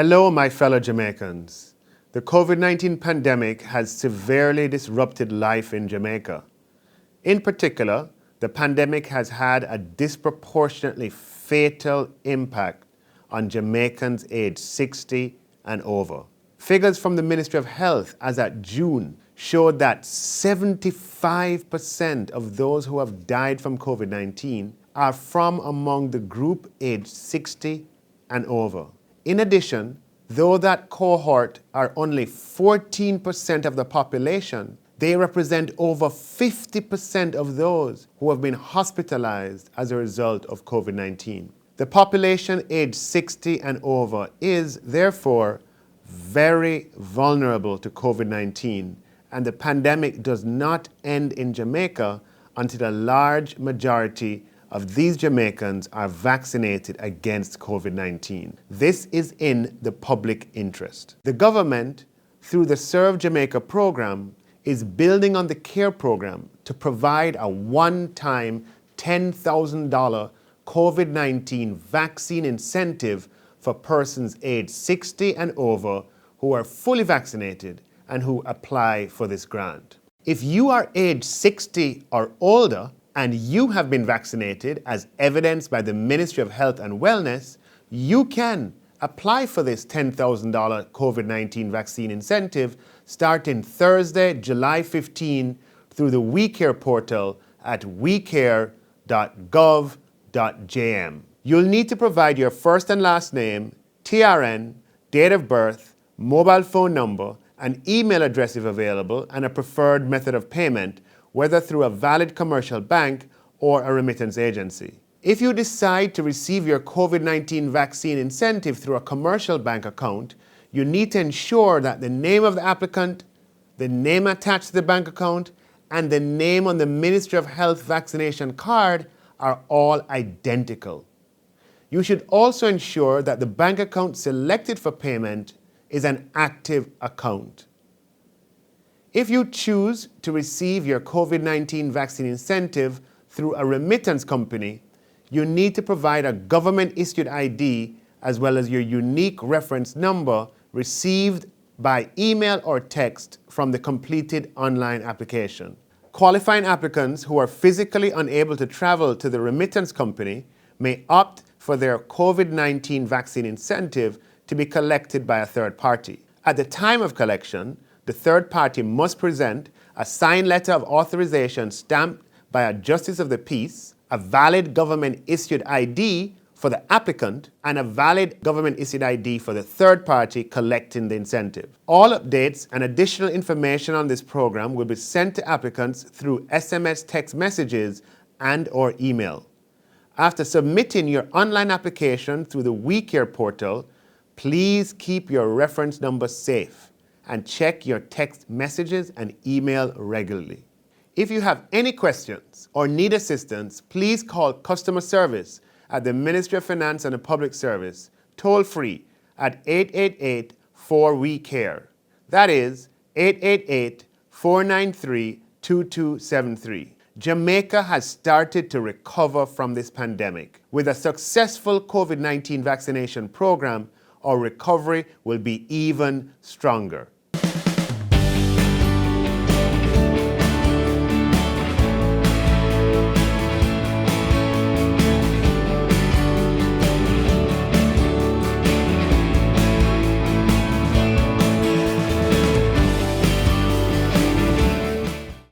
Hello, my fellow Jamaicans. The COVID-19 pandemic has severely disrupted life in Jamaica. In particular, the pandemic has had a disproportionately fatal impact on Jamaicans aged 60 and over. Figures from the Ministry of Health as at June showed that 75% of those who have died from COVID-19 are from among the group aged 60 and over. In addition, though that cohort are only 14% of the population, they represent over 50% of those who have been hospitalized as a result of COVID-19. The population aged 60 and over is, therefore, very vulnerable to COVID-19, and the pandemic does not end in Jamaica until a large majority of these Jamaicans are vaccinated against COVID-19. This is in the public interest. The government, through the Serve Jamaica program, is building on the CARE program to provide a one-time $10,000 COVID-19 vaccine incentive for persons aged 60 and over who are fully vaccinated and who apply for this grant. If you are age 60 or older and you have been vaccinated as evidenced by the Ministry of Health and Wellness, you can apply for this $10,000 COVID-19 vaccine incentive starting Thursday, July 15 through the WeCare portal at wecare.gov.jm. You'll need to provide your first and last name, TRN, date of birth, mobile phone number, an email address if available, and a preferred method of payment, whether through a valid commercial bank or a remittance agency. If you decide to receive your COVID-19 vaccine incentive through a commercial bank account, you need to ensure that the name of the applicant, the name attached to the bank account, and the name on the Ministry of Health vaccination card are all identical. You should also ensure that the bank account selected for payment is an active account. If you choose to receive your COVID-19 vaccine incentive through a remittance company, you need to provide a government-issued ID as well as your unique reference number received by email or text from the completed online application. Qualifying applicants who are physically unable to travel to the remittance company may opt for their COVID-19 vaccine incentive to be collected by a third party. At the time of collection, the third party must present a signed letter of authorization stamped by a justice of the peace, a valid government-issued ID for the applicant, and a valid government-issued ID for the third party collecting the incentive. All updates and additional information on this program will be sent to applicants through SMS text messages and/or email. After submitting your online application through the WeCare portal, please keep your reference number safe and check your text messages and email regularly. If you have any questions or need assistance, please call customer service at the Ministry of Finance and the Public Service, toll free at 888-4WE-CARE. That is 888-493-2273. Jamaica has started to recover from this pandemic. With a successful COVID-19 vaccination program, our recovery will be even stronger.